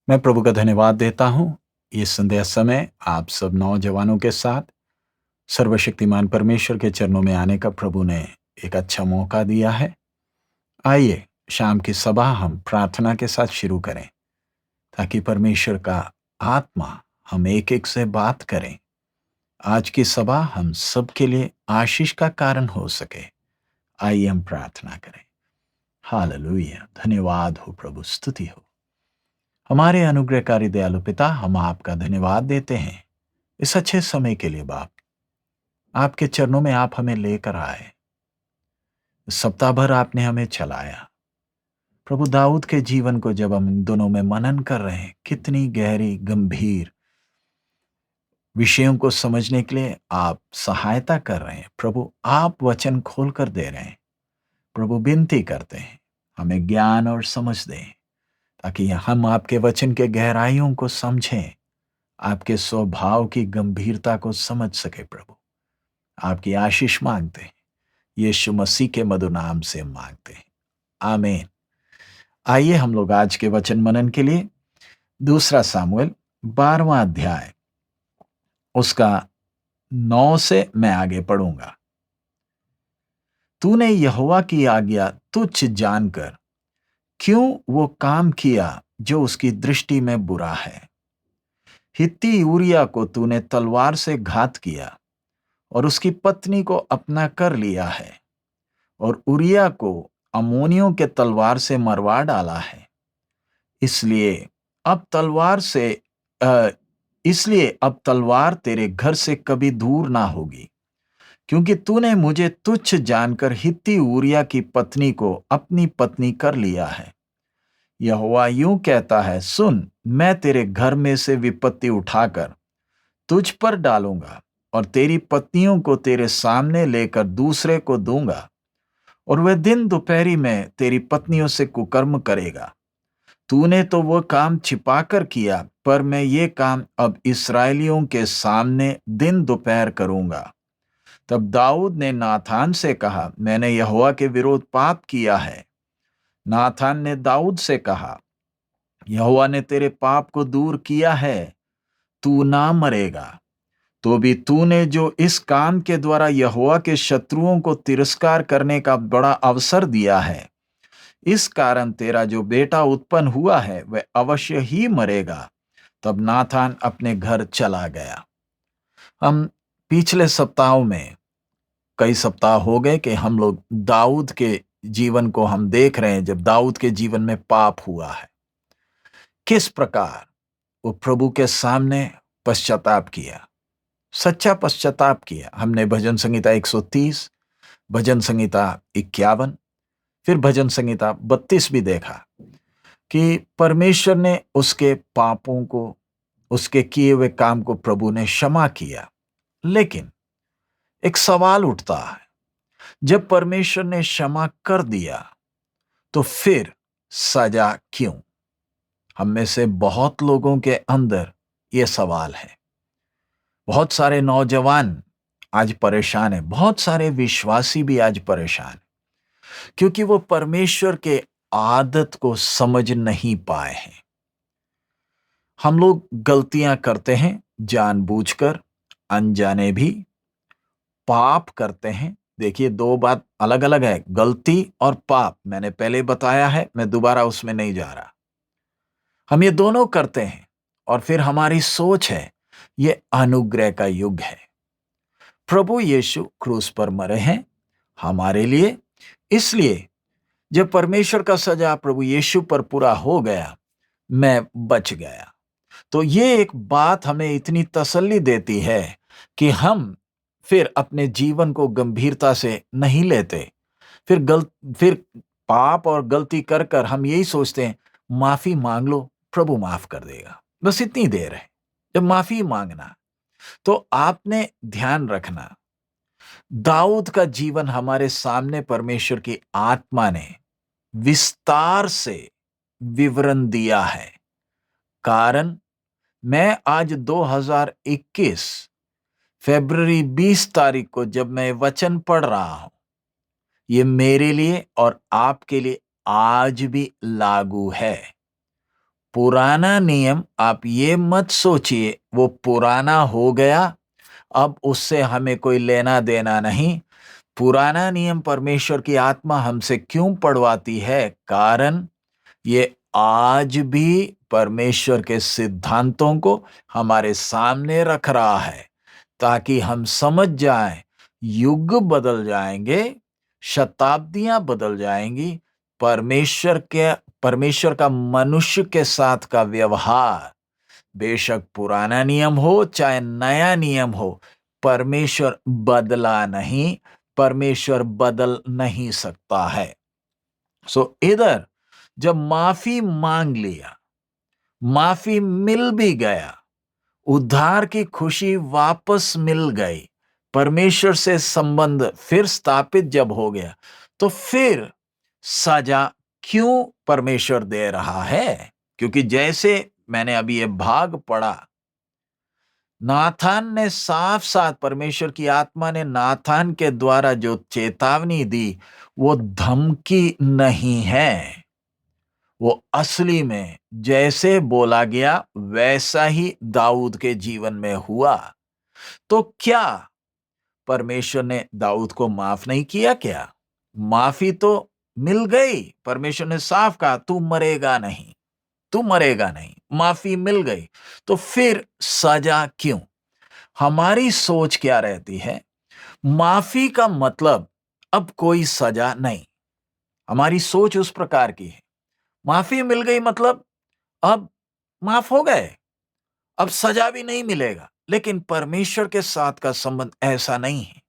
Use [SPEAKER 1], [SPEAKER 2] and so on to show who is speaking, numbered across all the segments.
[SPEAKER 1] मैं प्रभु का धन्यवाद देता हूँ। ये संध्या समय आप सब नौजवानों के साथ सर्वशक्तिमान परमेश्वर के चरणों में आने का प्रभु ने एक अच्छा मौका दिया है। आइए शाम की सभा हम प्रार्थना के साथ शुरू करें ताकि परमेश्वर का आत्मा हम एक-एक से बात करें। आज की सभा हम सबके लिए आशीष का कारण हो सके। आइए हम प्रार्थना करें। हालेलुया! धन्यवाद हो प्रभु, स्तुति हो। हमारे अनुग्रहकारी दयालु पिता, हम आपका धन्यवाद देते हैं इस अच्छे समय के लिए बाप। आपके चरणों में आप हमें लेकर आए। सप्ताह भर आपने हमें चलाया। प्रभु दाऊद के जीवन को जब हम इन दोनों में मनन कर रहे हैं, कितनी गहरी गंभीर विषयों को समझने के लिए आप सहायता कर रहे हैं। प्रभु आप वचन खोल कर दे रहे हैं। प्रभु विनती करते हैं, हमें ज्ञान और समझ दें ताकि हम आपके वचन के गहराइयों को समझें, आपके स्वभाव की गंभीरता को समझ सके। प्रभु आपकी आशीष मांगते हैं, यीशु मसीह के मधुर नाम से मांगते हैं, आमीन। आइए हम लोग आज के वचन मनन के लिए दूसरा सामुएल 12वां अध्याय उसका 9 से मैं आगे पढ़ूंगा। तूने यहोवा की आज्ञा तुच्छ जानकर क्यों वो काम किया जो उसकी दृष्टि में बुरा है। हित्ती ऊरिया को तूने तलवार से घात किया और उसकी पत्नी को अपना कर लिया है, और उरिया को अम्मोनियों के तलवार से मरवा डाला है। इसलिए अब तलवार से अ, इसलिए अब तलवार तेरे घर से कभी दूर ना होगी, क्योंकि तूने मुझे तुच्छ जानकर हित्ती ऊरिया की पत्नी को अपनी पत्नी कर लिया है। यहोवा यूं कहता है, सुन, मैं तेरे घर में से विपत्ति उठाकर तुझ पर डालूंगा और तेरी पत्नियों को तेरे सामने लेकर दूसरे को दूंगा, और वह दिन दोपहरी में तेरी पत्नियों से कुकर्म करेगा। तूने तो वो काम छिपाकर किया, पर मैं ये काम अब इस्राएलियों के सामने दिन दोपहर करूंगा। तब दाऊद ने नाथान से कहा, मैंने यहोवा के विरोध पाप किया है। नाथान ने दाऊद से कहा, यहोवा ने तेरे पाप को दूर किया है, तू ना मरेगा। तो भी तूने जो इस काम के द्वारा यहोवा के शत्रुओं को तिरस्कार करने का बड़ा अवसर दिया है, इस कारण तेरा जो बेटा उत्पन्न हुआ है वह अवश्य ही मरेगा। तब नाथान अपने घर चला गया। हम पिछले सप्ताहों में कई सप्ताह हो गए कि हम लोग दाऊद के जीवन को हम देख रहे हैं, जब दाऊद के जीवन में पाप हुआ है, किस प्रकार वो प्रभु के सामने पश्चाताप किया, सच्चा पश्चाताप किया। हमने भजन संहिता 130, भजन संहिता 51, फिर भजन संहिता 32 भी देखा कि परमेश्वर ने उसके पापों को, उसके किए हुए काम को प्रभु ने क्षमा किया। लेकिन एक सवाल उठता है, जब परमेश्वर ने क्षमा कर दिया तो फिर सजा क्यों? हम में से बहुत लोगों के अंदर यह सवाल है। बहुत सारे नौजवान आज परेशान हैं, बहुत सारे विश्वासी भी आज परेशान हैं, क्योंकि वो परमेश्वर के आदत को समझ नहीं पाए हैं। हम लोग गलतियां करते हैं, जानबूझकर, अनजाने भी पाप करते हैं। देखिए, दो बात अलग अलग है, गलती और पाप। मैंने पहले बताया है, मैं दोबारा उसमें नहीं जा रहा। हम ये दोनों करते हैं और फिर हमारी सोच है ये अनुग्रह का युग है। प्रभु यीशु क्रूस पर मरे हैं हमारे लिए, इसलिए जब परमेश्वर का सजा प्रभु यीशु पर पूरा हो गया, मैं बच गया। तो ये एक बात हमें इतनी तसल्ली देती है कि हम फिर अपने जीवन को गंभीरता से नहीं लेते। फिर पाप और गलती कर कर हम यही सोचते हैं, माफी मांग लो, प्रभु माफ कर देगा। बस इतनी देर है जब माफी मांगना। तो आपने ध्यान रखना, दाऊद का जीवन हमारे सामने परमेश्वर की आत्मा ने विस्तार से विवरण दिया है। कारण मैं आज 2021 फरवरी 20 तारीख को जब मैं वचन पढ़ रहा हूं, ये मेरे लिए और आपके लिए आज भी लागू है। पुराना नियम, आप ये मत सोचिए वो पुराना हो गया, अब उससे हमें कोई लेना देना नहीं। पुराना नियम परमेश्वर की आत्मा हमसे क्यों पढ़वाती है? कारण ये आज भी परमेश्वर के सिद्धांतों को हमारे सामने रख रहा है, ताकि हम समझ जाएं, युग बदल जाएंगे, शताब्दियां बदल जाएंगी, परमेश्वर का मनुष्य के साथ का व्यवहार, बेशक पुराना नियम हो चाहे नया नियम हो, परमेश्वर बदला नहीं, परमेश्वर बदल नहीं सकता है। इधर जब माफी मांग लिया, माफी मिल भी गया, उद्धार की खुशी वापस मिल गई, परमेश्वर से संबंध फिर स्थापित जब हो गया, तो फिर सजा क्यों परमेश्वर दे रहा है? क्योंकि जैसे मैंने अभी ये भाग पढ़ा, नाथान ने साफ साफ, परमेश्वर की आत्मा ने नाथान के द्वारा जो चेतावनी दी, वो धमकी नहीं है, वो असली में जैसे बोला गया वैसा ही दाऊद के जीवन में हुआ। तो क्या परमेश्वर ने दाऊद को माफ नहीं किया? क्या माफी तो मिल गई, परमेश्वर ने साफ कहा तू मरेगा नहीं, तू मरेगा नहीं, माफी मिल गई, तो फिर सजा क्यों? हमारी सोच क्या रहती है? माफी का मतलब अब कोई सजा नहीं, हमारी सोच उस प्रकार की है। माफी मिल गई मतलब अब माफ हो गए, अब सजा भी नहीं मिलेगा। लेकिन परमेश्वर के साथ का संबंध ऐसा नहीं है।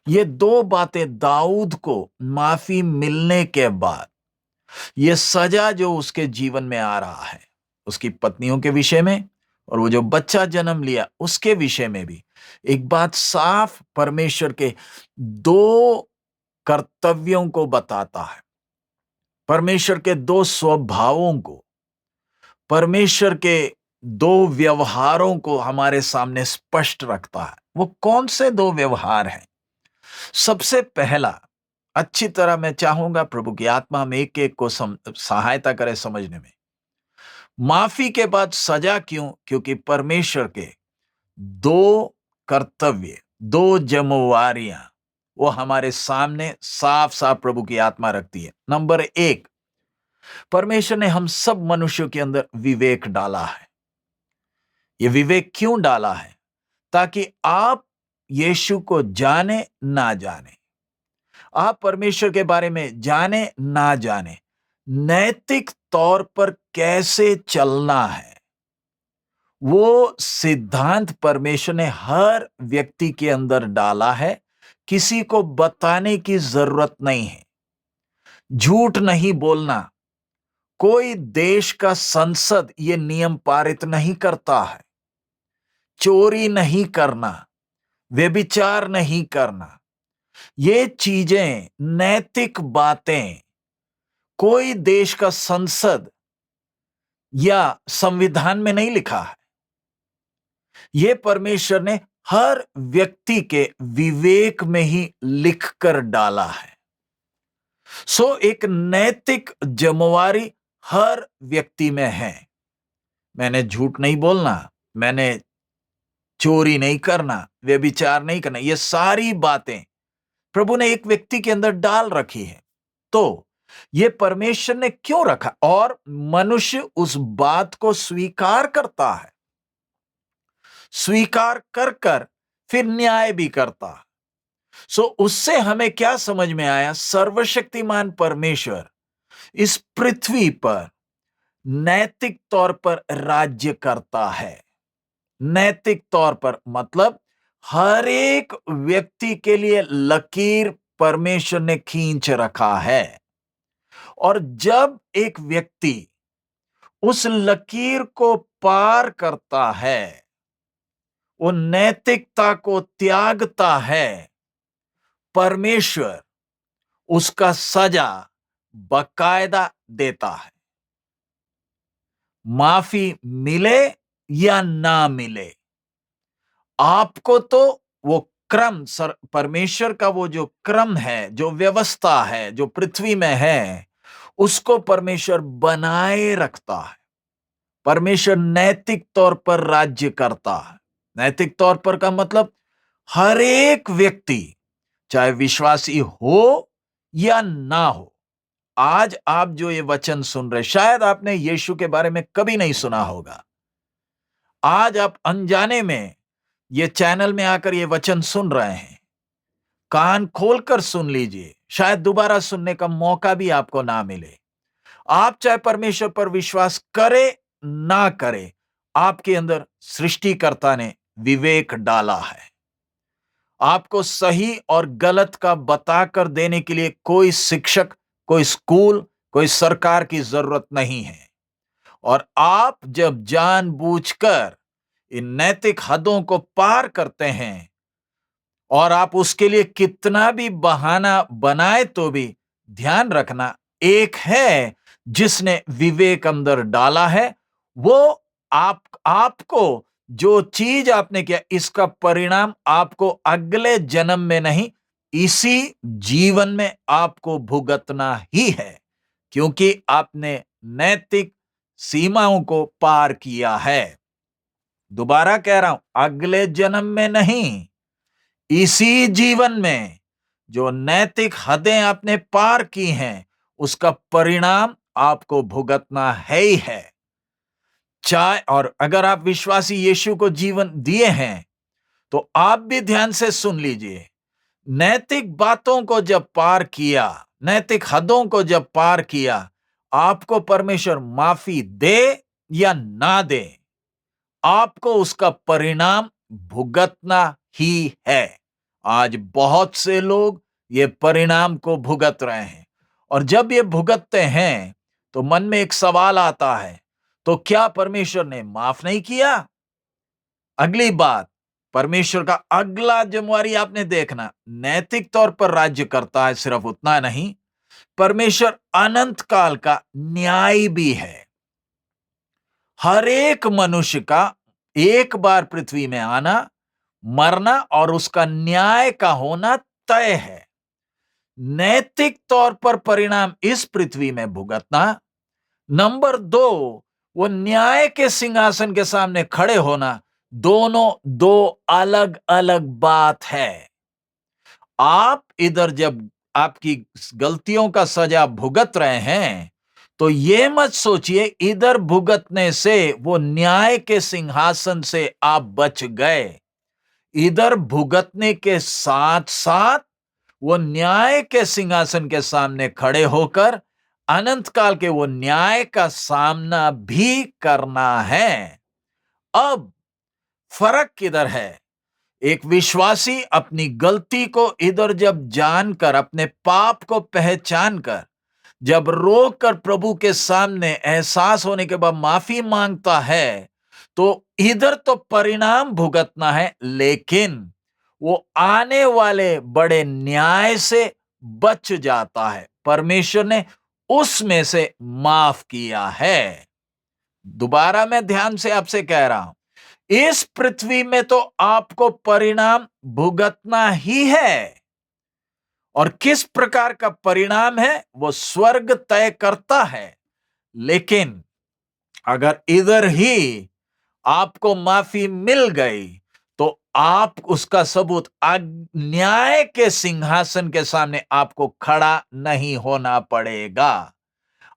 [SPEAKER 1] ये दो बातें दाऊद को माफी मिलने के बाद, ये सजा जो उसके जीवन में आ रहा है, उसकी पत्नियों के विषय में और वो जो बच्चा जन्म लिया उसके विषय में भी, एक बात साफ परमेश्वर के दो कर्तव्यों को बताता है, परमेश्वर के दो स्वभावों को, परमेश्वर के दो व्यवहारों को हमारे सामने स्पष्ट रखता है। वो कौन से दो व्यवहार हैं? सबसे पहला, अच्छी तरह मैं चाहूंगा प्रभु की आत्मा में एक एक को सहायता करे समझने में। माफी के बाद सजा क्यों? क्योंकि परमेश्वर के दो कर्तव्य, दो जिम्मेवारियां वो हमारे सामने साफ साफ प्रभु की आत्मा रखती है। नंबर एक, परमेश्वर ने हम सब मनुष्यों के अंदर विवेक डाला है। ये विवेक क्यों डाला है? ताकि आप यीशु को जाने ना जाने, आप परमेश्वर के बारे में जाने ना जाने, नैतिक तौर पर कैसे चलना है, वो सिद्धांत परमेश्वर ने हर व्यक्ति के अंदर डाला है। किसी को बताने की जरूरत नहीं है। झूठ नहीं बोलना, कोई देश का संसद ये नियम पारित नहीं करता है। चोरी नहीं करना, व्यभिचार नहीं करना, ये चीजें, नैतिक बातें कोई देश का संसद या संविधान में नहीं लिखा है। ये परमेश्वर ने हर व्यक्ति के विवेक में ही लिखकर डाला है। एक नैतिक जिम्मेवारी हर व्यक्ति में है। मैंने झूठ नहीं बोलना, मैंने चोरी नहीं करना, व्यभिचार नहीं करना, ये सारी बातें प्रभु ने एक व्यक्ति के अंदर डाल रखी है। तो ये परमेश्वर ने क्यों रखा? और मनुष्य उस बात को स्वीकार करता है, स्वीकार कर कर फिर न्याय भी करता है। उससे हमें क्या समझ में आया? सर्वशक्तिमान परमेश्वर इस पृथ्वी पर नैतिक तौर पर राज्य करता है। नैतिक तौर पर मतलब हर एक व्यक्ति के लिए लकीर परमेश्वर ने खींच रखा है, और जब एक व्यक्ति उस लकीर को पार करता है, वो नैतिकता को त्यागता है, परमेश्वर उसका सजा बकायदा देता है। माफी मिले या ना मिले, आपको तो वो क्रम, परमेश्वर का वो जो क्रम है, जो व्यवस्था है, जो पृथ्वी में है, उसको परमेश्वर बनाए रखता है। परमेश्वर नैतिक तौर पर राज्य करता है। नैतिक तौर पर का मतलब हर एक व्यक्ति, चाहे विश्वासी हो या ना हो, आज आप जो ये वचन सुन रहे, शायद आपने यीशु के बारे में कभी नहीं सुना होगा। आज आप अनजाने में ये चैनल में आकर ये वचन सुन रहे हैं। कान खोलकर सुन लीजिए, शायद दोबारा सुनने का मौका भी आपको ना मिले। आप चाहे परमेश्वर पर विश्वास करे ना करे, आपके अंदर सृष्टिकर्ता ने विवेक डाला है। आपको सही और गलत का बताकर देने के लिए कोई शिक्षक, कोई स्कूल, कोई सरकार की जरूरत नहीं है। और आप जब जानबूझकर इन नैतिक हदों को पार करते हैं, और आप उसके लिए कितना भी बहाना बनाए तो भी ध्यान रखना, एक है जिसने विवेक अंदर डाला है, वो आपको जो चीज आपने किया, इसका परिणाम आपको अगले जन्म में नहीं, इसी जीवन में आपको भुगतना ही है, क्योंकि आपने नैतिक सीमाओं को पार किया है। दोबारा कह रहा हूं, अगले जन्म में नहीं, इसी जीवन में जो नैतिक हदें आपने पार की हैं, उसका परिणाम आपको भुगतना है ही है। चाहे, और अगर आप विश्वासी यीशु को जीवन दिए हैं, तो आप भी ध्यान से सुन लीजिए। नैतिक बातों को जब पार किया, नैतिक हदों को जब पार किया, आपको परमेश्वर माफी दे या ना दे, आपको उसका परिणाम भुगतना ही है। आज बहुत से लोग ये परिणाम को भुगत रहे हैं, और जब ये भुगतते हैं तो मन में एक सवाल आता है, तो क्या परमेश्वर ने माफ नहीं किया? अगली बात, परमेश्वर का अगला जिम्मेवारी आपने देखना, नैतिक तौर पर राज्य करता है, सिर्फ उतना नहीं, परमेश्वर अनंत काल का न्याय भी है। हर एक मनुष्य का एक बार पृथ्वी में आना, मरना और उसका न्याय का होना तय है। नैतिक तौर पर परिणाम इस पृथ्वी में भुगतना। नंबर 2, वो न्याय के सिंहासन के सामने खड़े होना, दोनों दो अलग अलग बात है। आप इधर जब आपकी गलतियों का सजा भुगत रहे हैं, तो ये मत सोचिए इधर भुगतने से वो न्याय के सिंहासन से आप बच गए। इधर भुगतने के साथ साथ वो न्याय के सिंहासन के सामने खड़े होकर अनंत काल के वो न्याय का सामना भी करना है। अब फर्क किधर है? एक विश्वासी अपनी गलती को इधर जब जानकर, अपने पाप को पहचान कर, जब रोक कर प्रभु के सामने एहसास होने के बाद माफी मांगता है, तो इधर तो परिणाम भुगतना है, लेकिन वो आने वाले बड़े न्याय से बच जाता है। परमेश्वर ने उसमें से माफ किया है। दोबारा मैं ध्यान से आपसे कह रहा हूं, इस पृथ्वी में तो आपको परिणाम भुगतना ही है, और किस प्रकार का परिणाम है वो स्वर्ग तय करता है। लेकिन अगर इधर ही आपको माफी मिल गई, तो आप उसका सबूत न्याय के सिंहासन के सामने आपको खड़ा नहीं होना पड़ेगा।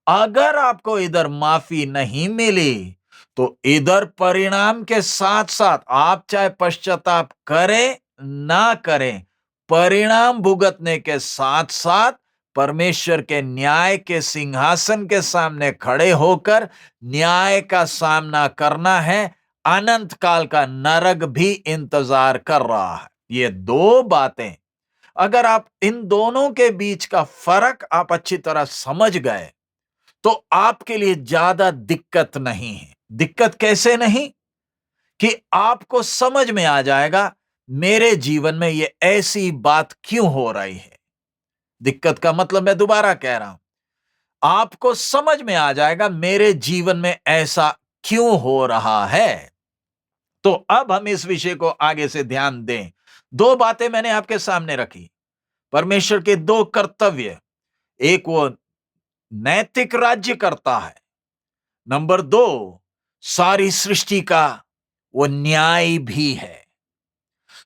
[SPEAKER 1] अगर आपको इधर माफी नहीं मिली, तो इधर परिणाम के साथ साथ आप चाहे पश्चाताप करें ना करें, परिणाम भुगतने के साथ साथ परमेश्वर के न्याय के सिंहासन के सामने खड़े होकर न्याय का सामना करना है। अनंत काल का नरक भी इंतजार कर रहा है। ये दो बातें, अगर आप इन दोनों के बीच का फर्क आप अच्छी तरह समझ गए, तो आपके लिए ज्यादा दिक्कत नहीं है। दिक्कत कैसे नहीं? कि आपको समझ में आ जाएगा मेरे जीवन में ये ऐसी बात क्यों हो रही है। दिक्कत का मतलब मैं दोबारा कह रहा हूं, आपको समझ में आ जाएगा मेरे जीवन में ऐसा क्यों हो रहा है। तो अब हम इस विषय को आगे से ध्यान दें। दो बातें मैंने आपके सामने रखी, परमेश्वर के दो कर्तव्य। एक, वो नैतिक राज्य करता है। नंबर 2, सारी सृष्टि का वो न्याय भी है।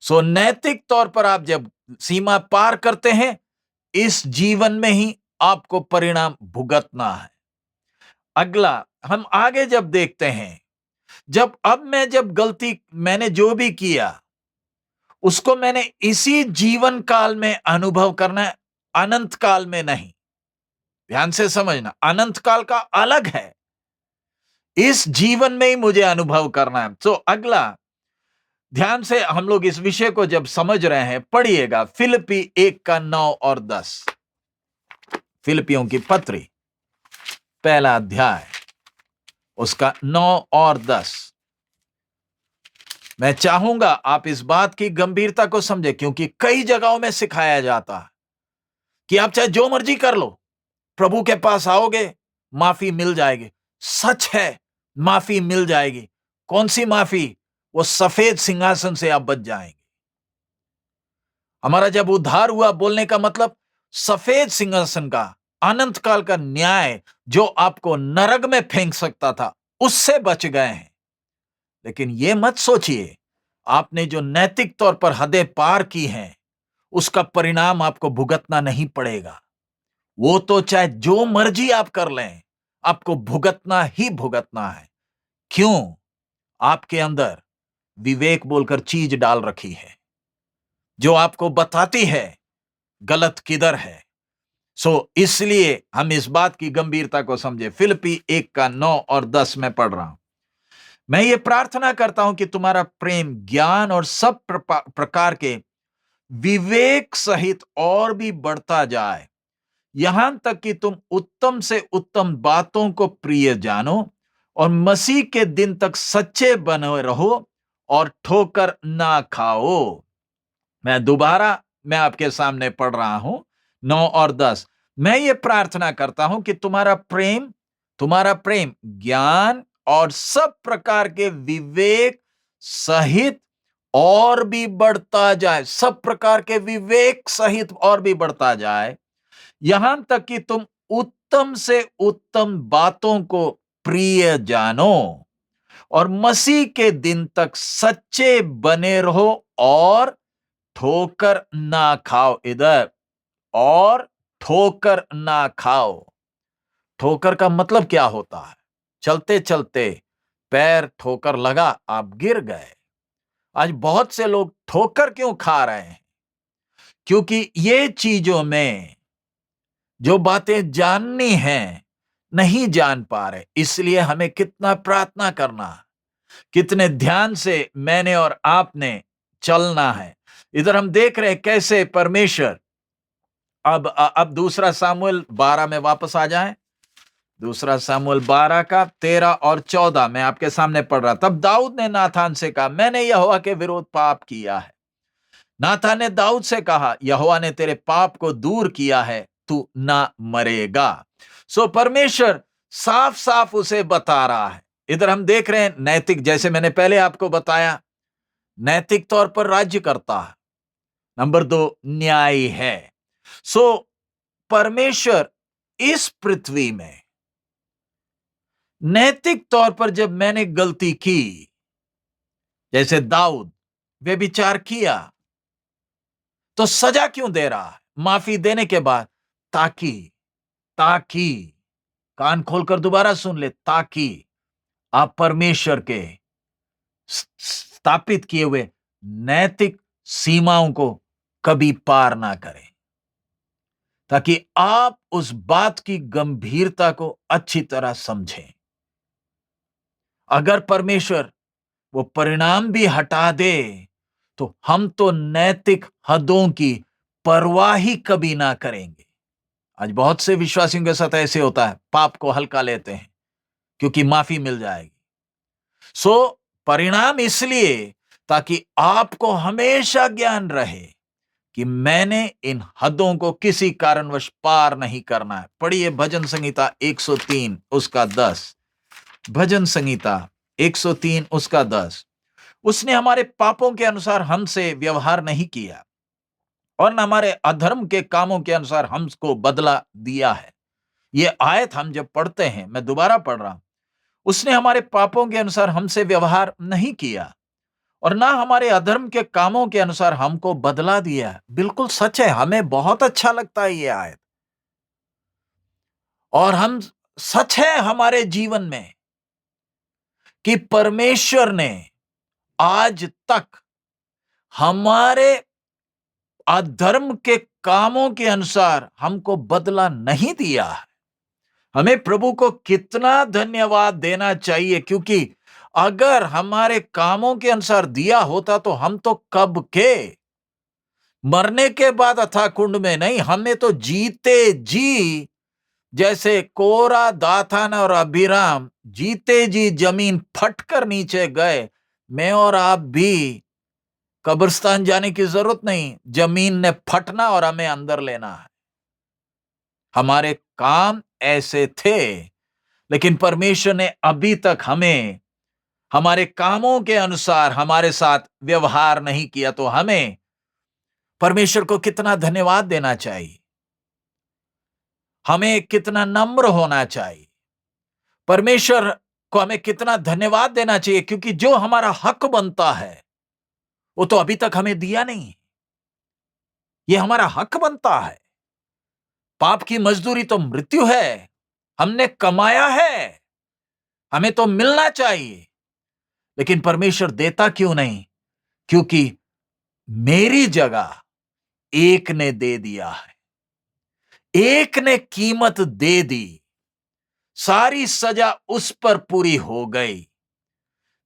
[SPEAKER 1] सो नैतिक तौर पर आप जब सीमा पार करते हैं, इस जीवन में ही आपको परिणाम भुगतना है। अगला हम आगे जब देखते हैं, जब गलती मैंने जो भी किया उसको मैंने इसी जीवन काल में अनुभव करना है, अनंत काल में नहीं। ध्यान से समझना, अनंत काल का अलग है, इस जीवन में ही मुझे अनुभव करना है। तो अगला ध्यान से हम लोग इस विषय को जब समझ रहे हैं, पढ़िएगा फिलिप्पी 1 का 9 और 10। फिलिपियों की पत्री पहला अध्याय उसका 9 और 10। मैं चाहूंगा आप इस बात की गंभीरता को समझे, क्योंकि कई जगहों में सिखाया जाता है कि आप चाहे जो मर्जी कर लो, प्रभु के पास आओगे माफी मिल जाएगी। सच है, माफी मिल जाएगी। कौन सी माफी? वो सफेद सिंहासन से आप बच जाएंगे। हमारा जब उद्धार हुआ, बोलने का मतलब सफेद सिंहासन का, अनंत काल का न्याय जो आपको नरक में फेंक सकता था, उससे बच गए हैं। लेकिन यह मत सोचिए आपने जो नैतिक तौर पर हदें पार की हैं, उसका परिणाम आपको भुगतना नहीं पड़ेगा। वो तो चाहे जो मर्जी आप कर लें, आपको भुगतना ही भुगतना है। क्यों? आपके अंदर विवेक बोलकर चीज डाल रखी है जो आपको बताती है गलत किधर है। इसलिए हम इस बात की गंभीरता को समझे। फिलिप्पी 1 का 9 और 10 में पढ़ रहा हूं। मैं ये प्रार्थना करता हूं कि तुम्हारा प्रेम ज्ञान और सब प्रकार के विवेक सहित और भी बढ़ता जाए, यहां तक कि तुम उत्तम से उत्तम बातों को प्रिय जानो और मसीह के दिन तक सच्चे बने रहो और ठोकर ना खाओ। मैं आपके सामने पढ़ रहा हूं 9 और 10। मैं ये प्रार्थना करता हूं कि तुम्हारा प्रेम ज्ञान और सब प्रकार के विवेक सहित और भी बढ़ता जाए, सब प्रकार के विवेक सहित और भी बढ़ता जाए, यहां तक कि तुम उत्तम से उत्तम बातों को प्रिय जानो और मसीह के दिन तक सच्चे बने रहो और ठोकर ना खाओ। इधर और ठोकर ना खाओ। ठोकर का मतलब क्या होता है? चलते चलते पैर ठोकर लगा, आप गिर गए। आज बहुत से लोग ठोकर क्यों खा रहे हैं? क्योंकि ये चीजों में जो बातें जाननी हैं नहीं जान पा रहे। इसलिए हमें कितना प्रार्थना करना, कितने ध्यान से मैंने और आपने चलना है। इधर हम देख रहे हैं कैसे परमेश्वर अब दूसरा सामुएल 12 में वापस आ जाएं। दूसरा सामुएल 12 का 13 और 14 मैं आपके सामने पढ़ रहा। तब दाऊद ने नाथान से कहा, मैंने यहोवा के विरोध पाप किया है। नाथान ने दाऊद से कहा, यहोवा ने तेरे पाप को दूर किया है, तू ना मरेगा। परमेश्वर साफ साफ उसे बता रहा है। इधर हम देख रहे हैं नैतिक, जैसे मैंने पहले आपको बताया, नैतिक तौर पर राज्य करता है। नंबर 2 न्याय है। परमेश्वर इस पृथ्वी में नैतिक तौर पर जब मैंने गलती की, जैसे दाऊद व्यभिचार किया, तो सजा क्यों दे रहा है माफी देने के बाद? ताकि कान खोलकर दोबारा सुन ले, ताकि आप परमेश्वर के स्थापित किए हुए नैतिक सीमाओं को कभी पार ना करें, ताकि आप उस बात की गंभीरता को अच्छी तरह समझें। अगर परमेश्वर वो परिणाम भी हटा दे, तो हम तो नैतिक हदों की परवाह ही कभी ना करेंगे। आज बहुत से विश्वासियों के साथ ऐसे होता है, पाप को हल्का लेते हैं क्योंकि माफी मिल जाएगी। परिणाम इसलिए ताकि आपको हमेशा ज्ञान रहे कि मैंने इन हदों को किसी कारणवश पार नहीं करना है। पढ़िए भजन संहिता 103 उसका 10। भजन संहिता 103 उसका 10। उसने हमारे पापों के अनुसार हमसे व्यवहार नहीं किया और न हमारे अधर्म के कामों के अनुसार हमको बदला दिया है। यह आयत हम जब पढ़ते हैं, मैं दोबारा पढ़ रहा हूं, उसने हमारे पापों के अनुसार हमसे व्यवहार नहीं किया और ना हमारे अधर्म के कामों के अनुसार हमको बदला दिया। बिल्कुल सच है, हमें बहुत अच्छा लगता है ये आयत। और हम सच है हमारे जीवन में कि परमेश्वर ने आज तक हमारे अधर्म के कामों के अनुसार हमको बदला नहीं दिया है। हमें प्रभु को कितना धन्यवाद देना चाहिए, क्योंकि अगर हमारे कामों के अनुसार दिया होता तो हम तो कब के मरने के बाद अथाह कुंड में नहीं, हमें तो जीते जी, जैसे कोरा, दाथान और अभिराम जीते जी जमीन फटकर नीचे गए, मैं और आप भी कब्रिस्तान जाने की जरूरत नहीं, जमीन ने फटना और हमें अंदर लेना है। हमारे काम ऐसे थे, लेकिन परमेश्वर ने अभी तक हमें हमारे कामों के अनुसार हमारे साथ व्यवहार नहीं किया, तो हमें परमेश्वर को कितना धन्यवाद देना चाहिए, हमें कितना नम्र होना चाहिए, परमेश्वर को हमें कितना धन्यवाद देना चाहिए, क्योंकि जो हमारा हक बनता है वो तो अभी तक हमें दिया नहीं। ये हमारा हक बनता है। पाप की मजदूरी तो मृत्यु है, हमने कमाया है, हमें तो मिलना चाहिए, लेकिन परमेश्वर देता क्यों नहीं? क्योंकि मेरी जगह एक ने दे दिया है, एक ने कीमत दे दी, सारी सजा उस पर पूरी हो गई।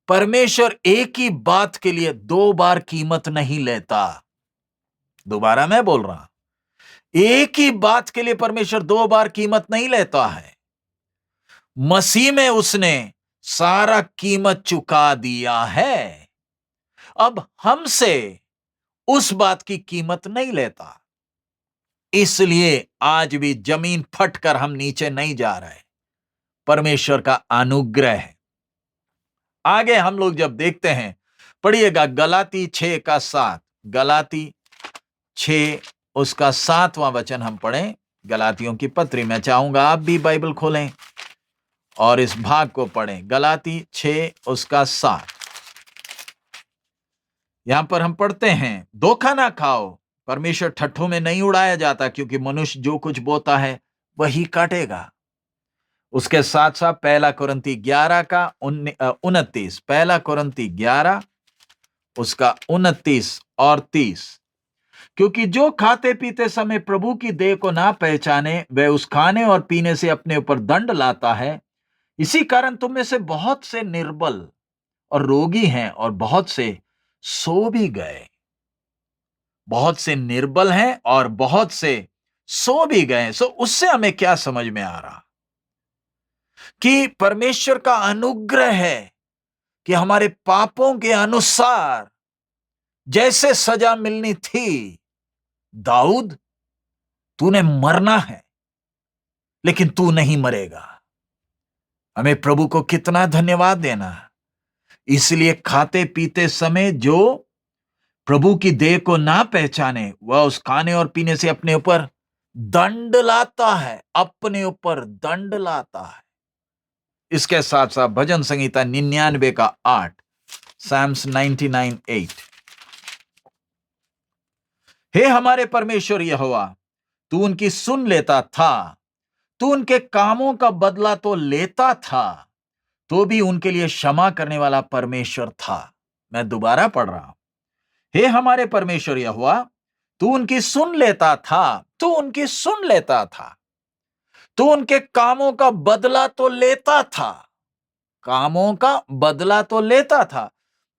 [SPEAKER 1] परमेश्वर एक ही बात के लिए दो बार कीमत नहीं लेता। दोबारा मैं बोल रहा हूं, एक ही बात के लिए परमेश्वर दो बार कीमत नहीं लेता है। मसीह में उसने सारा कीमत चुका दिया है, अब हमसे उस बात की कीमत नहीं लेता। इसलिए आज भी जमीन फटकर हम नीचे नहीं जा रहे, परमेश्वर का अनुग्रह है। आगे हम लोग जब देखते हैं, पढ़िएगा गलाती 6:7, गलाती 6 उसका 7वां वचन हम पढ़ें। गलातियों की पत्री, मैं चाहूंगा आप भी बाइबल खोलें और इस भाग को पढ़ें। गलाती 6 उसका 7, यहां पर हम पढ़ते हैं, धोखा ना खाओ, परमेश्वर ठट्ठों में नहीं उड़ाया जाता, क्योंकि मनुष्य जो कुछ बोता है वही काटेगा। उसके साथ साथ पहला कुरिन्ती 11 का 29, पहला कुरिन्ती 11 उसका 29 और 30, क्योंकि जो खाते पीते समय प्रभु की देह को ना पहचाने, वह उस खाने और पीने से अपने ऊपर दंड लाता है। इसी कारण तुम में से बहुत से निर्बल और रोगी हैं और बहुत से सो भी गए। बहुत से निर्बल हैं और बहुत से सो भी गए। सो उससे हमें क्या समझ में आ रहा कि परमेश्वर का अनुग्रह है कि हमारे पापों के अनुसार जैसे सजा मिलनी थी, दाऊद तूने मरना है लेकिन तू नहीं मरेगा। हमें प्रभु को कितना धन्यवाद देना। इसलिए खाते पीते समय जो प्रभु की देह को ना पहचाने, वह उस खाने और पीने से अपने ऊपर दंड लाता है, अपने ऊपर दंड लाता है। इसके साथ साथ भजन संगीता 99 का 8, Psalms 99:8, हे हमारे परमेश्वर यहोवा, तू उनकी सुन लेता था, तू उनके कामों का बदला तो लेता था, तो भी उनके लिए क्षमा करने वाला परमेश्वर था। मैं दोबारा पढ़ रहा हूं, हे हमारे परमेश्वर यहोवा, तू उनकी सुन लेता था, तू उनकी सुन लेता था, तू उनके कामों का बदला तो लेता था, कामों का बदला तो लेता था,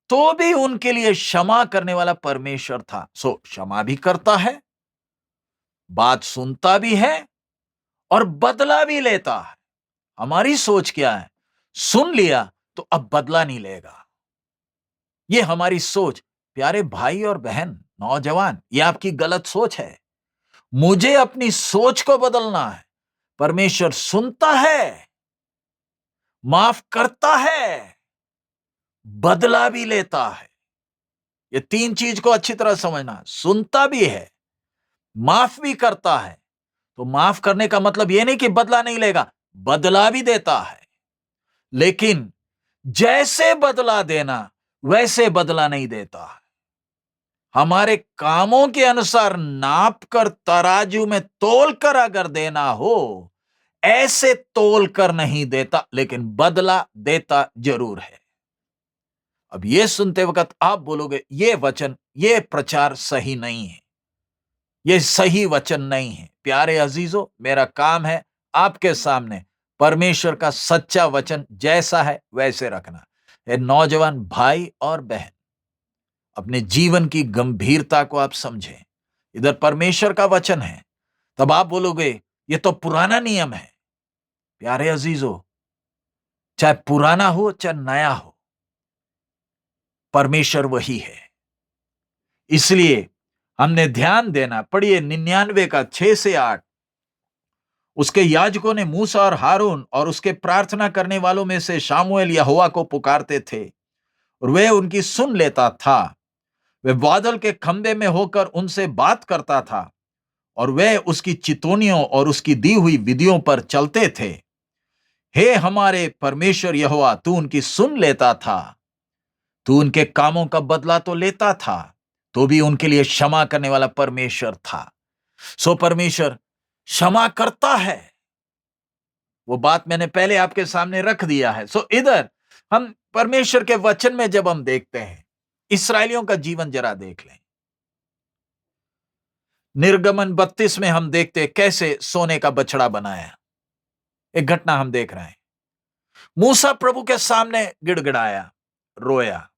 [SPEAKER 1] तो भी उनके लिए क्षमा करने वाला परमेश्वर था। सो क्षमा भी करता है, बात सुनता भी है और बदला भी लेता है। हमारी सोच क्या है? सुन लिया तो अब बदला नहीं लेगा। ये हमारी सोच, प्यारे भाई और बहन, नौजवान, ये आपकी गलत सोच है। मुझे अपनी सोच को बदलना है। परमेश्वर सुनता है, माफ करता है, बदला भी लेता है। ये तीन चीज को अच्छी तरह समझना। सुनता भी है, माफ भी करता है। तो माफ करने का मतलब यह नहीं कि बदला नहीं लेगा, बदला भी देता है। लेकिन जैसे बदला देना वैसे बदला नहीं देता। हमारे कामों के अनुसार नाप कर तराजू में तोल कर अगर देना हो, ऐसे तोल कर नहीं देता, लेकिन बदला देता जरूर है। अब ये सुनते वक्त आप बोलोगे ये वचन, ये प्रचार सही नहीं है, ये सही वचन नहीं है। प्यारे अजीजों, मेरा काम है आपके सामने परमेश्वर का सच्चा वचन जैसा है वैसे रखना। ये नौजवान भाई और बहन, अपने जीवन की गंभीरता को आप समझें। इधर परमेश्वर का वचन है, तब आप बोलोगे ये तो पुराना नियम है। प्यारे अजीजों, चाहे पुराना हो चाहे नया हो, परमेश्वर वही है। इसलिए हमने ध्यान देना। पढ़िए 99 का 6 से 8। उसके याजकों ने मूसा और हारून और उसके प्रार्थना करने वालों में से शामुएल यहोवा को पुकारते थे और वह उनकी सुन लेता था। वह बादल के खंबे में होकर उनसे बात करता था और वह उसकी चितौनियों और उसकी दी हुई विधियों पर चलते थे। हे हमारे परमेश्वर यहोवा, तू उनकी सुन लेता था, तू उनके कामों का बदला तो लेता था, तो भी उनके लिए क्षमा करने वाला परमेश्वर था। सो परमेश्वर क्षमा करता है, वो बात मैंने पहले आपके सामने रख दिया है। सो इधर हम परमेश्वर के वचन में जब हम देखते हैं, इस्राएलियों का जीवन जरा देख लें। निर्गमन 32 में हम देखते हैं कैसे सोने का बछड़ा बनाया। एक घटना हम देख रहे हैं। मूसा प्रभु के सामने गिड़गिड़ाया, रोया,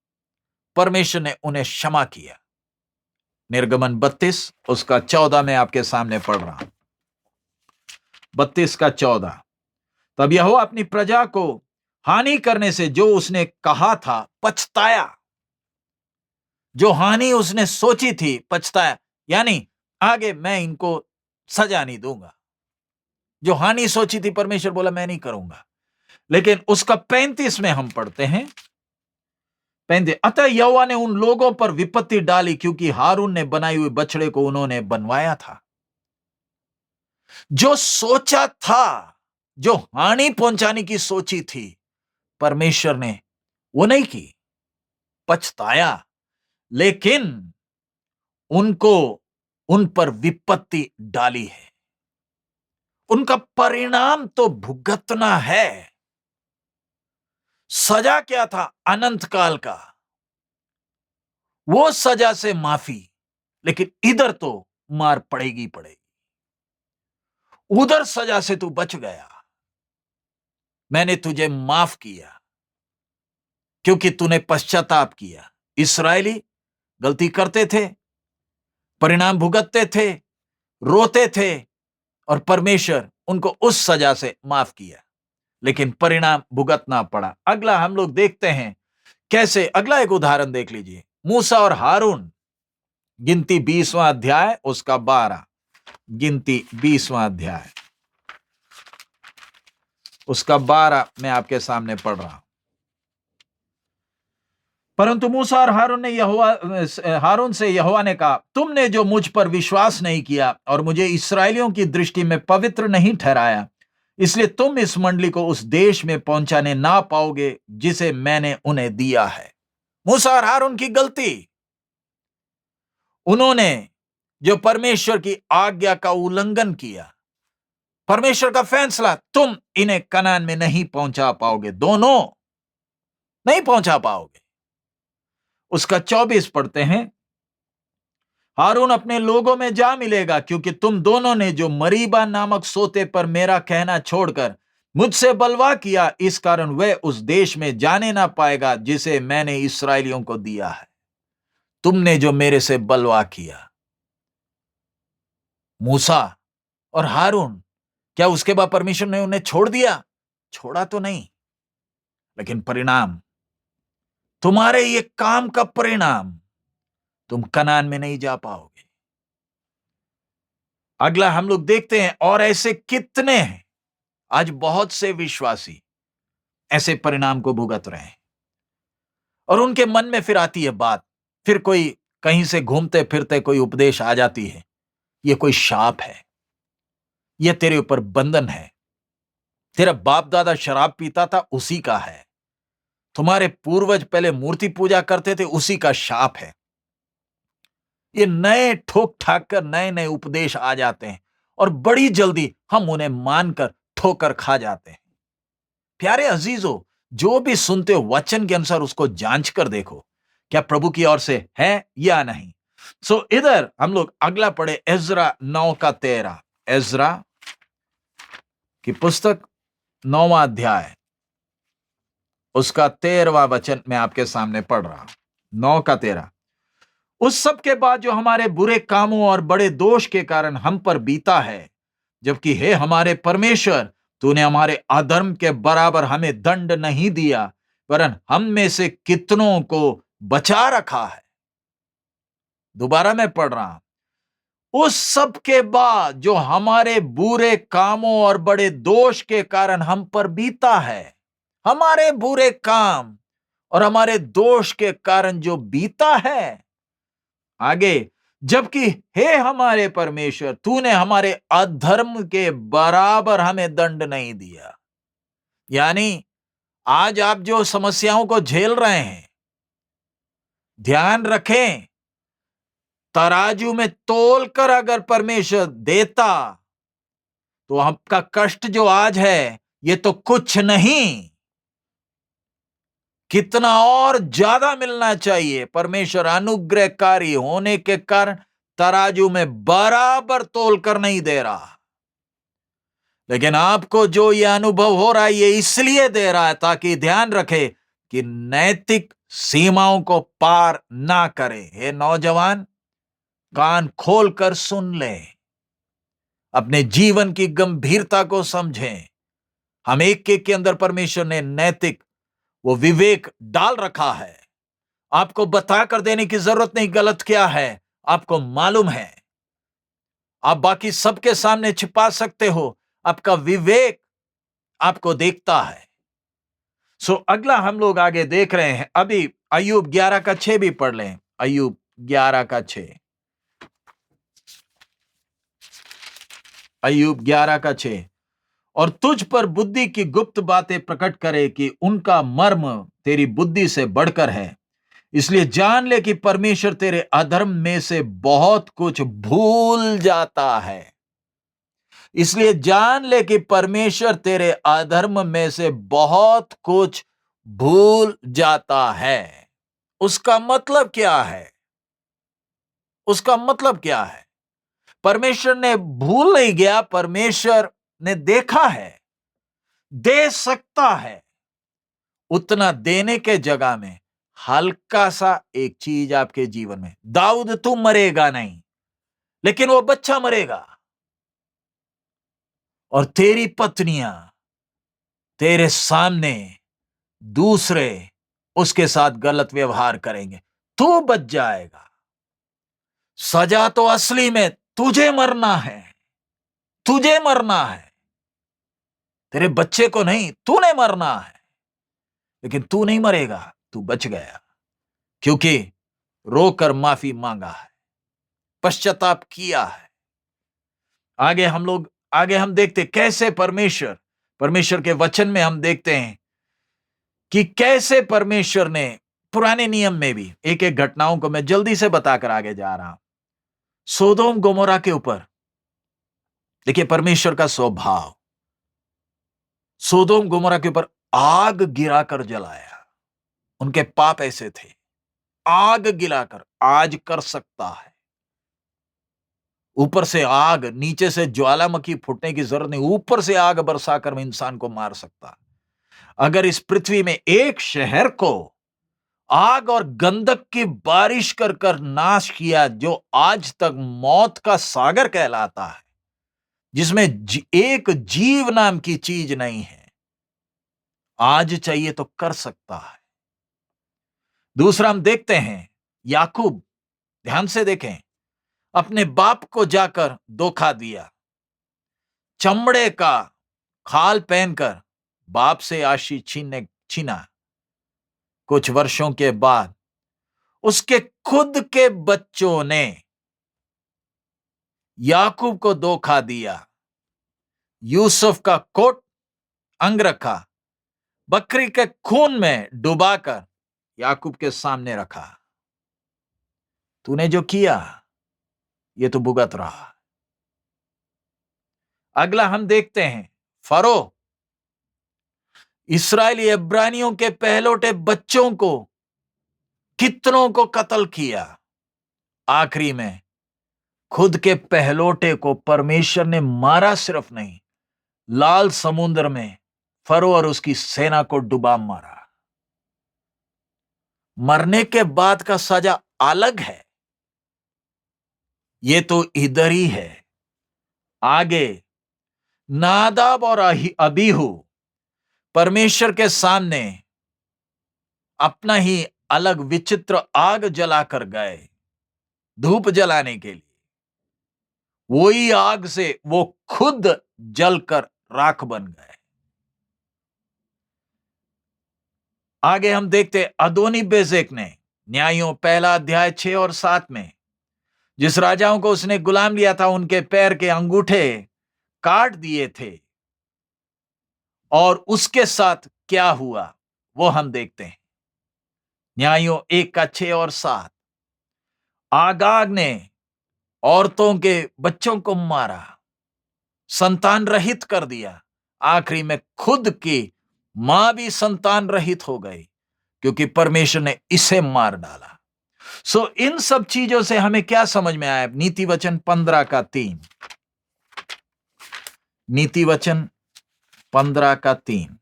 [SPEAKER 1] परमेश्वर ने उन्हें क्षमा किया। निर्गमन 32 उसका 14 में आपके सामने पढ़ रहा हूं। 32 का 14। तब यहोवा अपनी प्रजा को हानि करने से जो उसने कहा था पछताया। जो हानि उसने सोची थी पछताया, यानी आगे मैं इनको सजा नहीं दूंगा। जो हानि सोची थी परमेश्वर बोला मैं नहीं करूंगा। लेकिन उसका 35 में हम पढ़ते हैं, 35। अतः यहोवा ने उन लोगों पर विपत्ति डाली क्योंकि हारून ने बनाई हुई बछड़े को उन्होंने बनवाया था। जो सोचा था, जो हानि पहुंचाने की सोची थी, परमेश्वर ने वो नहीं की, पछताया। लेकिन उनको उन पर विपत्ति डाली है। उनका परिणाम तो भुगतना है। सजा क्या था? अनंत काल का, वो सजा से माफी। लेकिन इधर तो मार पड़ेगी पड़ेगी। उधर सजा से तू बच गया, मैंने तुझे माफ किया क्योंकि तूने पश्चाताप किया। इस्राएली गलती करते थे, परिणाम भुगतते थे, रोते थे, और परमेश्वर उनको उस सजा से माफ किया, लेकिन परिणाम भुगतना पड़ा। अगला हम लोग देखते हैं कैसे। अगला एक उदाहरण देख लीजिए, मूसा और हारून, गिनती 20वां अध्याय उसका 12। गिनती 20वां अध्याय उसका 12 मैं आपके सामने पढ़ रहा हूं। परंतु मूसा और हारून से यहोवा ने कहा, तुमने जो मुझ पर विश्वास नहीं किया और मुझे इस्राएलियों की दृष्टि में पवित्र नहीं ठहराया, इसलिए तुम इस मंडली को उस देश में पहुंचाने ना पाओगे जिसे मैंने उन्हें दिया है। मूसा और हारून की गलती, उन्होंने जो परमेश्वर की आज्ञा का उल्लंघन किया। परमेश्वर का फैसला, तुम इन्हें कनान में नहीं पहुंचा पाओगे, दोनों नहीं पहुंचा पाओगे। उसका 24 पढ़ते हैं, हारून अपने लोगों में जा मिलेगा क्योंकि तुम दोनों ने जो मरीबा नामक सोते पर मेरा कहना छोड़कर मुझसे बलवा किया, इस कारण वह उस देश में जाने ना पाएगा जिसे मैंने इस्राएलियों को दिया है। तुमने जो मेरे से बलवा किया। मूसा और हारून, क्या उसके बाद परमेश्वर ने उन्हें छोड़ दिया? छोड़ा तो नहीं, लेकिन परिणाम, तुम्हारे ये काम का परिणाम, तुम कनान में नहीं जा पाओगे। अगला हम लोग देखते हैं, और ऐसे कितने हैं, आज बहुत से विश्वासी ऐसे परिणाम को भुगत रहे हैं। और उनके मन में फिर आती है बात, फिर कोई कहीं से घूमते फिरते कोई उपदेश आ जाती है, ये कोई शाप है, ये तेरे ऊपर बंधन है, तेरा बाप दादा शराब पीता था, उसी का है। तुम्हारे पूर्वज पहले मूर्ति पूजा करते थे, उसी का शाप है। ये नए ठोक ठाक कर नए नए उपदेश आ जाते हैं और बड़ी जल्दी हम उन्हें मानकर ठोकर खा जाते हैं। प्यारे अजीजों, जो भी सुनते हो वचन के अनुसार उसको जांच कर देखो, क्या प्रभु की ओर से है या नहीं। इधर हम लोग अगला पढ़े, एज्रा 9 का 13। एज्रा की पुस्तक 9वां अध्याय, उसका 13वां वचन मैं आपके सामने पढ़ रहा हूं। 9 का 13। उस सब के बाद जो हमारे बुरे कामों और बड़े दोष के कारण हम पर बीता है, जबकि हे हमारे परमेश्वर, तूने हमारे अधर्म के बराबर हमें दंड नहीं दिया, वरन हम में से कितनों को बचा रखा है। दोबारा मैं पढ़ रहा हूं। उस सब के बाद जो हमारे बुरे कामों और बड़े दोष के कारण हम पर बीता है, हमारे बुरे काम और हमारे दोष के कारण जो बीता है। आगे, जबकि हे हमारे परमेश्वर, तूने हमारे अधर्म के बराबर हमें दंड नहीं दिया। यानी आज आप जो समस्याओं को झेल रहे हैं, ध्यान रखें, तराजू में तोल कर अगर परमेश्वर देता तो आपका कष्ट जो आज है ये तो कुछ नहीं, कितना और ज्यादा मिलना चाहिए। परमेश्वर अनुग्रहकारी होने के कारण तराजू में बराबर तोल कर नहीं दे रहा, लेकिन आपको जो यह अनुभव हो रहा है ये इसलिए दे रहा है ताकि ध्यान रखे कि नैतिक सीमाओं को पार ना करे। हे नौजवान, कान खोलकर सुन ले, अपने जीवन की गंभीरता को समझें। हम एक एक के अंदर परमेश्वर ने नैतिक वो विवेक डाल रखा है। आपको बताकर देने की जरूरत नहीं गलत क्या है, आपको मालूम है। आप बाकी सबके सामने छिपा सकते हो, आपका विवेक आपको देखता है। अगला हम लोग आगे देख रहे हैं, अभी अय्यूब 11 का 6 भी पढ़ लें। अय्यूब 11 का 6। अय्यूब 11 का 6। और तुझ पर बुद्धि की गुप्त बातें प्रकट करे कि उनका मर्म तेरी बुद्धि से बढ़कर है। इसलिए जान ले कि परमेश्वर तेरे अधर्म में से बहुत कुछ भूल जाता है। इसलिए जान ले कि परमेश्वर तेरे अधर्म में से बहुत कुछ भूल जाता है। उसका मतलब क्या है? उसका मतलब क्या है? परमेश्वर ने भूल नहीं गया, परमेश्वर ने देखा है, दे सकता है। उतना देने के जगह में हल्का सा एक चीज आपके जीवन में, दाऊद तू मरेगा नहीं, लेकिन वो बच्चा मरेगा और तेरी पत्नियां तेरे सामने दूसरे उसके साथ गलत व्यवहार करेंगे, तू बच जाएगा। सजा तो असली में तुझे मरना है, तुझे मरना है, तेरे बच्चे को नहीं, तूने मरना है। लेकिन तू नहीं मरेगा, तू बच गया, क्योंकि रोकर माफी मांगा है, पश्चाताप किया है। आगे हम देखते कैसे परमेश्वर के वचन में हम देखते हैं कि कैसे परमेश्वर ने पुराने नियम में भी एक एक घटनाओं को मैं जल्दी से बताकर आगे जा रहा हूं। सोदोम गोमोरा के ऊपर देखिए परमेश्वर का स्वभाव। सोदोम गोमोरा के ऊपर आग गिराकर जलाया, उनके पाप ऐसे थे। आग गिराकर आज कर सकता है, ऊपर से आग, नीचे से ज्वालामुखी फूटने की जरूरत नहीं, ऊपर से आग बरसाकर इंसान को मार सकता है। अगर इस पृथ्वी में एक शहर को आग और गंधक की बारिश कर कर नाश किया, जो आज तक मौत का सागर कहलाता है, जिसमें एक जीव नाम की चीज नहीं है, आज चाहिए तो कर सकता है। दूसरा हम देखते हैं याकूब, ध्यान से देखें, अपने बाप को जाकर धोखा दिया, चमड़े का खाल पहनकर बाप से आशीष छीना। कुछ वर्षों के बाद उसके खुद के बच्चों ने याकूब को धोखा दिया। यूसुफ का कोट अंग रखा, बकरी के खून में डुबाकर याकूब के सामने रखा। तूने जो किया ये तो भुगत रहा। अगला हम देखते हैं, फरो इस्राएली इब्रानियों के पहलौठे बच्चों को कितनों को कत्ल किया। आखिरी में खुद के पहलौठे को परमेश्वर ने मारा सिर्फ नहीं, लाल समुद्र में फरो और उसकी सेना को डुबा मारा। मरने के बाद का सजा अलग है, ये तो इधर ही है। आगे नादाब और अबीहू परमेश्वर के सामने अपना ही अलग विचित्र आग जलाकर गए, धूप जलाने के लिए। वही आग से वो खुद जलकर राख बन गए। आगे हम देखते अदोनी बेजेक ने न्यायों पहला अध्याय 6 और 7 में जिस राजाओं को उसने गुलाम लिया था उनके पैर के अंगूठे काट दिए थे, और उसके साथ क्या हुआ वो हम देखते हैं। न्यायों 1 का 6 और 7। आगाग ने औरतों के बच्चों को मारा, संतान रहित कर दिया। आखिरी में खुद की मां भी संतान रहित हो गई क्योंकि परमेश्वर ने इसे मार डाला। सो इन सब चीजों से हमें क्या समझ में आया? नीति वचन 15 का 3। नीति वचन 15 का 3।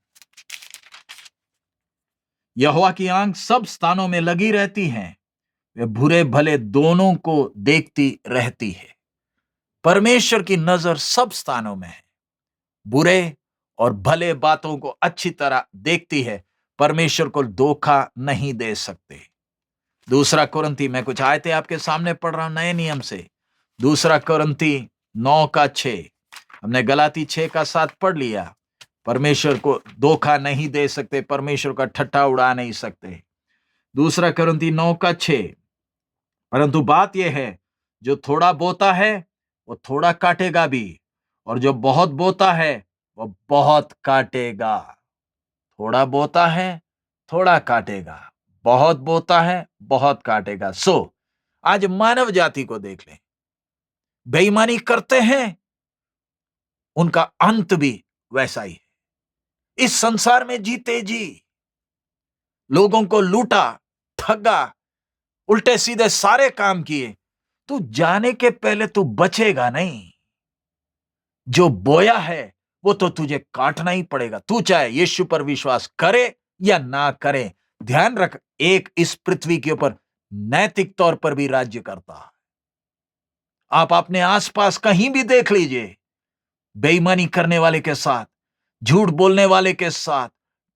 [SPEAKER 1] यहोवा की आंख सब स्थानों में लगी रहती है, वे बुरे भले दोनों को देखती रहती है। परमेश्वर की नजर सब स्थानों में है, बुरे और भले बातों को अच्छी तरह देखती है। परमेश्वर को धोखा नहीं दे सकते। दूसरा कुरिन्ती, मैं कुछ आयतें आपके सामने पढ़ रहा हूं नए नियम से। दूसरा कुरिन्ती 9 का 6। हमने गलाती 6 का 7 पढ़ लिया। परमेश्वर को धोखा नहीं दे सकते, परमेश्वर का ठट्ठा उड़ा नहीं सकते। दूसरा कुरिन्ती 9 का 6। परंतु बात यह है, जो थोड़ा बोता है वो थोड़ा काटेगा भी, और जो बहुत बोता है वो बहुत काटेगा। थोड़ा बोता है थोड़ा काटेगा, बहुत बोता है बहुत काटेगा। सो आज मानव जाति को देख लें, बेईमानी करते हैं, उनका अंत भी वैसा ही है। इस संसार में जीते जी लोगों को लूटा, ठगा, उल्टे सीधे सारे काम किए, तू जाने के पहले तू बचेगा नहीं। जो बोया है वो तो तुझे काटना ही पड़ेगा, तू चाहे यीशु पर विश्वास करे या ना करे। ध्यान रख, एक इस पृथ्वी के ऊपर नैतिक तौर पर भी राज्य करता है। आप अपने आसपास कहीं भी देख लीजिए, बेईमानी करने वाले के साथ, झूठ बोलने वाले के साथ,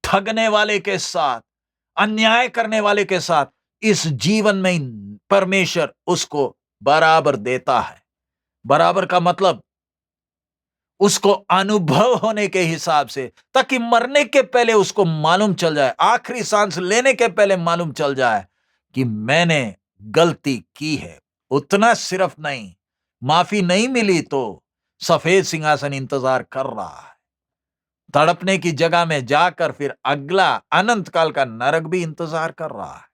[SPEAKER 1] ठगने वाले के साथ, अन्याय करने वाले के साथ, इस जीवन में परमेश्वर उसको बराबर देता है। बराबर का मतलब उसको अनुभव होने के हिसाब से, ताकि मरने के पहले उसको मालूम चल जाए, आखिरी सांस लेने के पहले मालूम चल जाए कि मैंने गलती की है। उतना सिर्फ नहीं, माफी नहीं मिली तो सफेद सिंहासन इंतजार कर रहा है। तड़पने की जगह में जाकर फिर अगला अनंत काल का नरक भी इंतजार कर रहा है।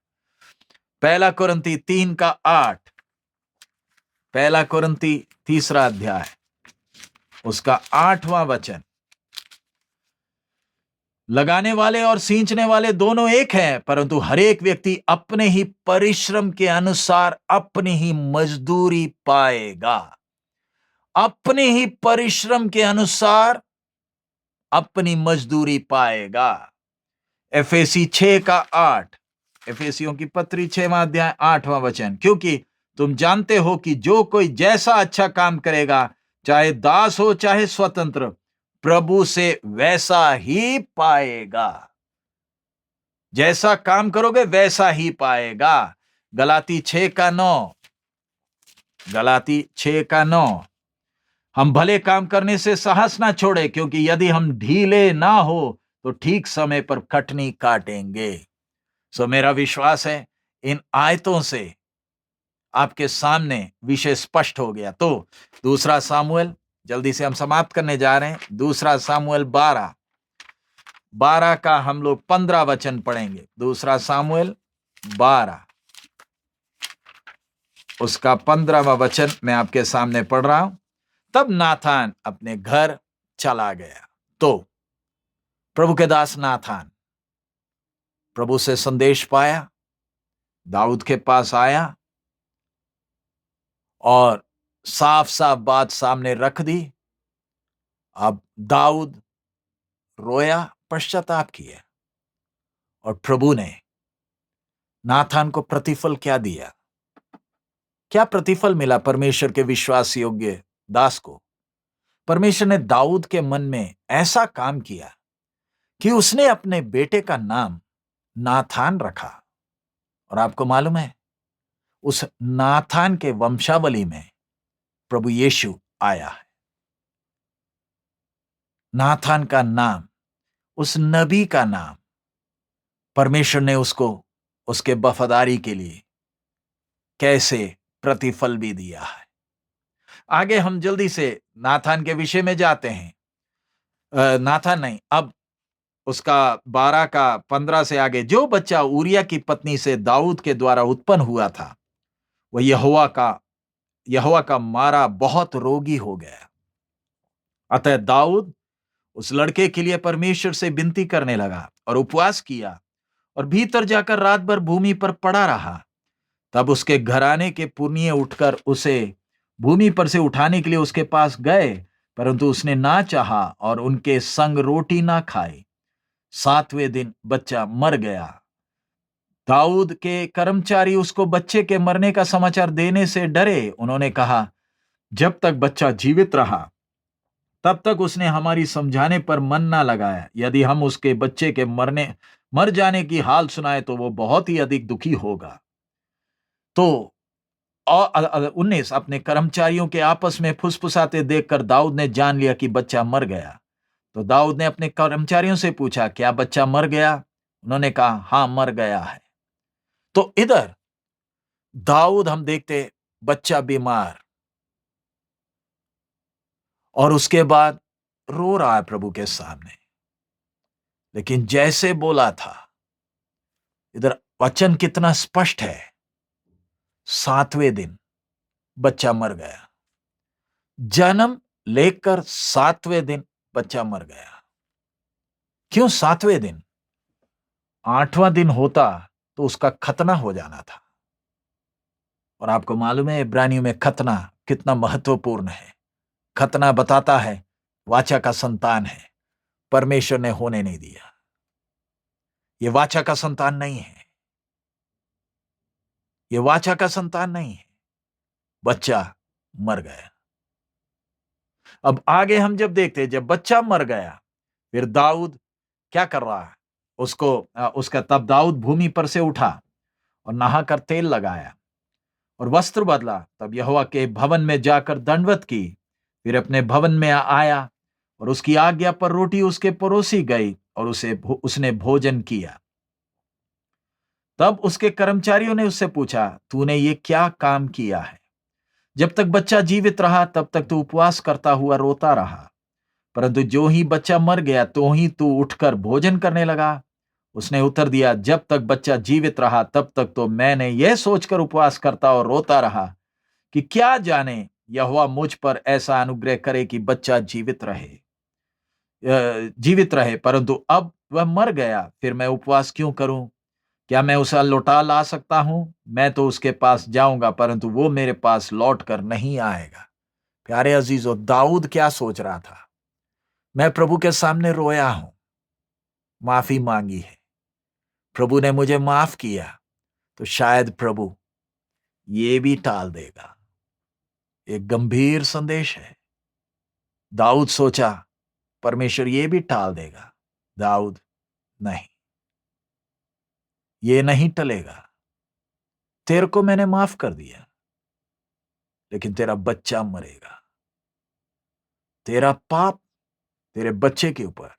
[SPEAKER 1] पहला कुरिन्ती 3 का 8। पहला कुरिन्ती 3 अध्याय उसका 8वां वचन। लगाने वाले और सींचने वाले दोनों एक हैं, परंतु हर एक व्यक्ति अपने ही परिश्रम के अनुसार अपनी ही मजदूरी पाएगा। अपने ही परिश्रम के अनुसार अपनी मजदूरी पाएगा। एफेसी 6 का 8। एफेसियों की पत्री 6वां अध्याय 8वां वचन। क्योंकि तुम जानते हो कि जो कोई जैसा अच्छा काम करेगा, चाहे दास हो चाहे स्वतंत्र, प्रभु से वैसा ही पाएगा। जैसा काम करोगे वैसा ही पाएगा। गलाती 6 का 9। गलाती 6 का 9। हम भले काम करने से साहस ना छोड़े, क्योंकि यदि हम ढीले ना हो तो ठीक समय पर कटनी काटेंगे। सो मेरा विश्वास है इन आयतों से आपके सामने विषय स्पष्ट हो गया। तो दूसरा सामुएल, जल्दी से हम समाप्त करने जा रहे हैं। दूसरा सामुएल 12 12 का हम लोग 15 वचन पढ़ेंगे। दूसरा सामुएल 12 उसका 15वां वचन मैं आपके सामने पढ़ रहा हूं। तब नाथान अपने घर चला गया। तो प्रभु के दास नाथान प्रभु से संदेश पाया, दाऊद के पास आया और साफ साफ बात सामने रख दी। अब दाऊद रोया, पश्चाताप किया, और प्रभु ने नाथान को प्रतिफल क्या दिया? क्या प्रतिफल मिला परमेश्वर के विश्वास योग्य दास को? परमेश्वर ने दाऊद के मन में ऐसा काम किया कि उसने अपने बेटे का नाम नाथान रखा। और आपको मालूम है, उस नाथान के वंशावली में प्रभु यीशु आया है। नाथान का नाम, उस नबी का नाम, परमेश्वर ने उसको उसके वफादारी के लिए कैसे प्रतिफल भी दिया है। आगे हम जल्दी से नाथान के विषय में जाते हैं। नाथान नहीं, अब उसका 12 का 15 से आगे, जो बच्चा ऊरिया की पत्नी से दाऊद के द्वारा उत्पन्न हुआ था, वह यहोवा का मारा बहुत रोगी हो गया। अतः दाऊद उस लड़के के लिए परमेश्वर से विनती करने लगा और उपवास किया और भीतर जाकर रात भर भूमि पर पड़ा रहा। तब उसके घराने के पुरनिये उठकर उसे भूमि पर से उठाने के लिए उसके पास गए, परंतु उसने ना चाहा और उनके संग रोटी ना खाई। 7वें दिन बच्चा मर गया। दाऊद के कर्मचारी उसको बच्चे के मरने का समाचार देने से डरे। उन्होंने कहा, जब तक बच्चा जीवित रहा तब तक उसने हमारी समझाने पर मन ना लगाया। यदि हम उसके बच्चे के मर जाने की हाल सुनाए तो वो बहुत ही अधिक दुखी होगा। तो 19 अपने कर्मचारियों के आपस में फुसफुसाते देखकर दाऊद ने जान लिया कि बच्चा मर गया। तो दाऊद ने अपने कर्मचारियों से पूछा, क्या बच्चा मर गया? उन्होंने कहा, हां, मर गया है। तो इधर दाऊद हम देखते, बच्चा बीमार, और उसके बाद रो रहा है प्रभु के सामने। लेकिन जैसे बोला था, इधर वचन कितना स्पष्ट है, 7वें दिन बच्चा मर गया। जन्म लेकर 7वें दिन बच्चा मर गया। क्यों 7वें दिन? 8वां दिन होता तो उसका खतना हो जाना था। और आपको मालूम है इब्रानियों में खतना कितना महत्वपूर्ण है। खतना बताता है वाचा का संतान है, परमेश्वर ने होने नहीं दिया। ये वाचा का संतान नहीं है, ये वाचा का संतान नहीं है। बच्चा मर गया। अब आगे हम जब देखते हैं, जब बच्चा मर गया, फिर दाऊद क्या कर रहा है? उसका तब दाऊद भूमि पर से उठा और नहाकर तेल लगाया और वस्त्र बदला। तब यहोवा के भवन में जाकर दंडवत की। फिर अपने भवन में आया और उसकी आज्ञा पर रोटी उसके परोसी गई और उसने भोजन किया। तब उसके कर्मचारियों ने उससे पूछा, तूने ये क्या काम किया है? जब तक बच्चा जीवित रहा तब तक तू उपवास करता हुआ रोता रहा, परंतु जो ही बच्चा मर गया तो ही तू उठकर भोजन करने लगा। उसने उत्तर दिया, जब तक बच्चा जीवित रहा तब तक तो मैंने यह सोचकर उपवास करता और रोता रहा कि क्या जाने यहोवा मुझ पर ऐसा अनुग्रह करे कि बच्चा जीवित रहे, परंतु अब वह मर गया, फिर मैं उपवास क्यों करूं? क्या मैं उसे लौटा ला सकता हूं? मैं तो उसके पास जाऊंगा, परंतु वो मेरे पास लौट कर नहीं आएगा। प्यारे अजीजों, दाऊद क्या सोच रहा था? मैं प्रभु के सामने रोया हूं, माफी मांगी है, प्रभु ने मुझे माफ किया, तो शायद प्रभु ये भी टाल देगा। एक गंभीर संदेश है। दाऊद सोचा परमेश्वर ये भी टाल देगा। दाऊद, नहीं, ये नहीं टलेगा। तेरे को मैंने माफ कर दिया, लेकिन तेरा बच्चा मरेगा। तेरा पाप तेरे बच्चे के ऊपर।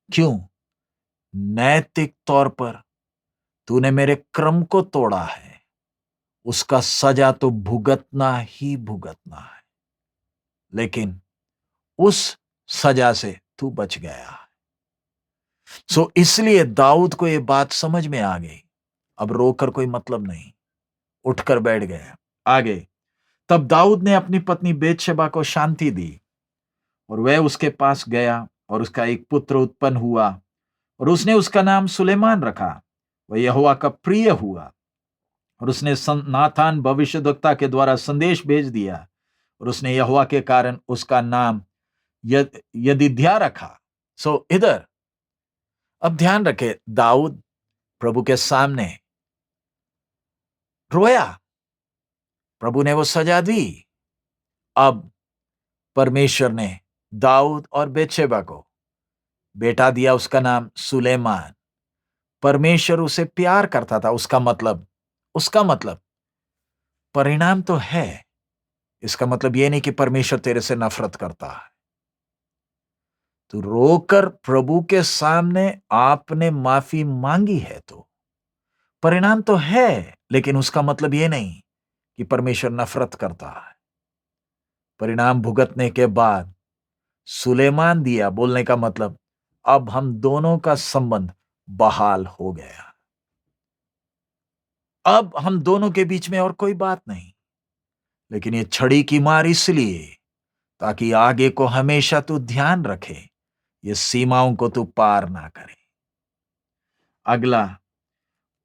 [SPEAKER 1] क्यों? नैतिक तौर पर तूने मेरे क्रम को तोड़ा है, उसका सजा तो भुगतना ही भुगतना है, लेकिन उस सजा से तू बच गया। सो इसलिए दाऊद को यह बात समझ में आ गई, अब रोकर कोई मतलब नहीं, उठकर बैठ गया। आगे, तब दाऊद ने अपनी पत्नी बेतशेबा को शांति दी और वह उसके पास गया और उसका एक पुत्र उत्पन्न हुआ और उसने उसका नाम सुलेमान रखा। वह यहोवा का प्रिय हुआ और उसने नाथान भविष्यद्वक्ता के द्वारा संदेश भेज दिया और उसने यहोवा के कारण उसका नाम यदिद्या रखा। सो इधर अब ध्यान रखे, दाऊद प्रभु के सामने रोया, प्रभु ने वो सजा दी। अब परमेश्वर ने दाऊद और बेतशेबा को बेटा दिया, उसका नाम सुलेमान। परमेश्वर उसे प्यार करता था, उसका मतलब परिणाम तो है। इसका मतलब यह नहीं कि परमेश्वर तेरे से नफरत करता है। तो रोकर प्रभु के सामने आपने माफी मांगी है तो परिणाम तो है, लेकिन उसका मतलब यह नहीं कि परमेश्वर नफरत करता है। परिणाम भुगतने के बाद सुलेमान दिया, बोलने का मतलब अब हम दोनों का संबंध बहाल हो गया। अब हम दोनों के बीच में और कोई बात नहीं। लेकिन ये छड़ी की मार इसलिए ताकि आगे को हमेशा तू ध्यान रखे, ये सीमाओं को तू पार ना करे। अगला,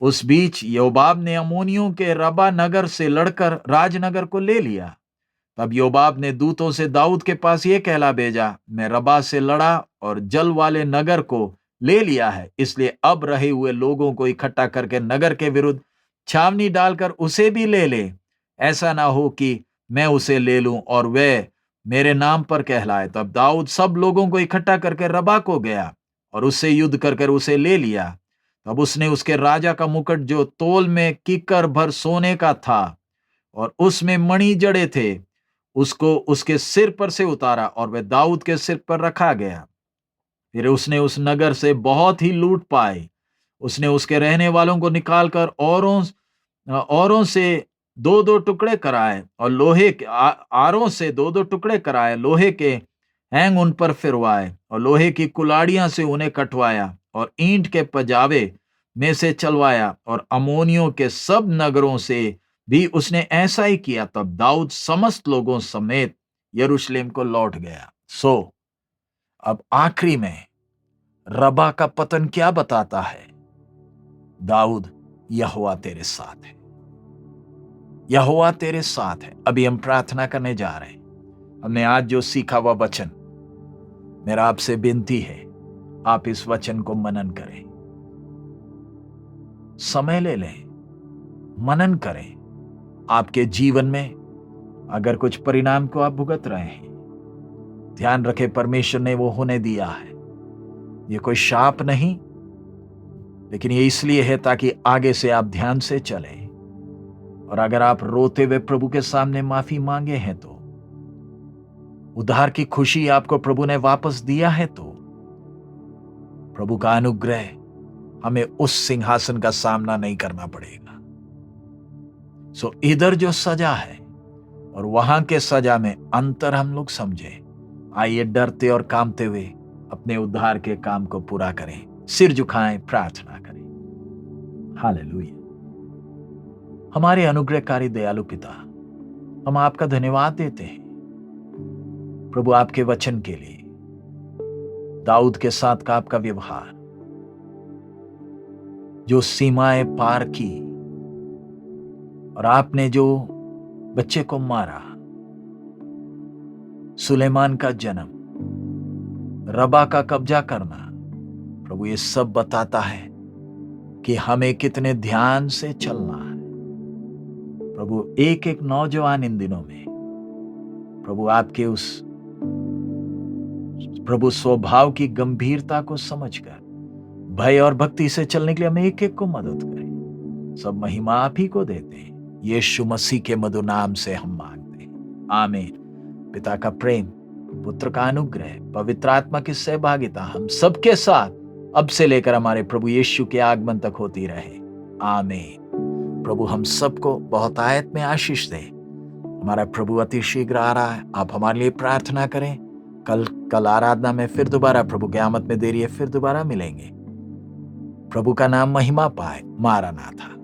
[SPEAKER 1] उस बीच योबाब ने अम्मोनियों के रबा नगर से लड़कर राजनगर को ले लिया। तब योबाब ने दूतों से दाऊद के पास यह कहला भेजा, मैं रबा से लड़ा और जल वाले नगर को ले लिया है, इसलिए अब रहे हुए लोगों को इकट्ठा करके नगर के विरुद्ध छावनी डालकर उसे भी ले ले। ऐसा ना हो कि मैं उसे ले लूं और वह मेरे नाम पर कहलाए। तब दाऊद सब लोगों को इकट्ठा करके रबा को गया और उससे युद्ध कर उसे ले लिया। तब उसने उसके राजा का मुकुट जो तोल में किकर भर सोने का था और उसमें मणि जड़े थे, उसको उसके सिर पर से उतारा और वह दाऊद के सिर पर रखा गया। फिर उसने उस नगर से बहुत ही लूट पाई। उसने उसके रहने वालों को निकालकर औरों से दो दो टुकड़े कराए और लोहे के आरों से दो दो टुकड़े कराए, लोहे के हैंग उन पर फिरवाए और लोहे की कुलाड़ियां से उन्हें कटवाया और ईंट के पजावे में से चलवाया और अमोनियों के सब नगरों से भी उसने ऐसा ही किया। तब दाऊद समस्त लोगों समेत यरूशलेम को लौट गया। अब आखिरी में रबा का पतन क्या बताता है? दाऊद, यहोवा तेरे साथ है, यहोवा तेरे साथ है। अभी हम प्रार्थना करने जा रहे हैं। हमने आज जो सीखा हुआ वचन, मेरा आपसे विनती है, आप इस वचन को मनन करें, समय ले लें, मनन करें। आपके जीवन में अगर कुछ परिणाम को आप भुगत रहे हैं, ध्यान रखें परमेश्वर ने वो होने दिया है। ये कोई शाप नहीं, लेकिन ये इसलिए है ताकि आगे से आप ध्यान से चलें। और अगर आप रोते हुए प्रभु के सामने माफी मांगे हैं तो, उद्धार की खुशी आपको प्रभु ने वापस दिया है तो, प्रभु का अनुग्रह हमें उस सिंहासन का सामना नहीं करना पड़ेगा। इधर जो सजा है और वहां के सजा में अंतर हम लोग समझे। आइए डरते और कांपते हुए अपने उद्धार के काम को पूरा करें, सिर झुकाएं, प्रार्थना करें। हालेलुया। हमारे अनुग्रहकारी दयालु पिता, हम आपका धन्यवाद देते हैं प्रभु आपके वचन के लिए, दाऊद के साथ का आपका व्यवहार, जो सीमाएं पार की और आपने जो बच्चे को मारा, सुलेमान का जन्म, रबा का कब्जा करना, प्रभु ये सब बताता है कि हमें कितने ध्यान से चलना है। प्रभु एक एक नौजवान इन दिनों में प्रभु आपके उस प्रभु स्वभाव की गंभीरता को समझकर भय और भक्ति से चलने के लिए हमें एक एक को मदद करें। सब महिमा आप ही को देते हैं, यीशु मसीह के मधुर नाम से हम मांगते हैं, आमीन। पिता का प्रेम, पुत्र का अनुग्रह, पवित्र आत्मा की सहभागिता हम सबके साथ अब से लेकर हमारे प्रभु यीशु के आगमन तक होती रहे, आमीन। प्रभु हम सबको बहुत आयत में आशीष दे। हमारा प्रभु अति शीघ्र आ रहा है, आप हमारे लिए प्रार्थना करें। कल आराधना में फिर दोबारा, प्रभु के आमद में देरी है, फिर दोबारा मिलेंगे। प्रभु का नाम महिमा पाए। मारा ना था।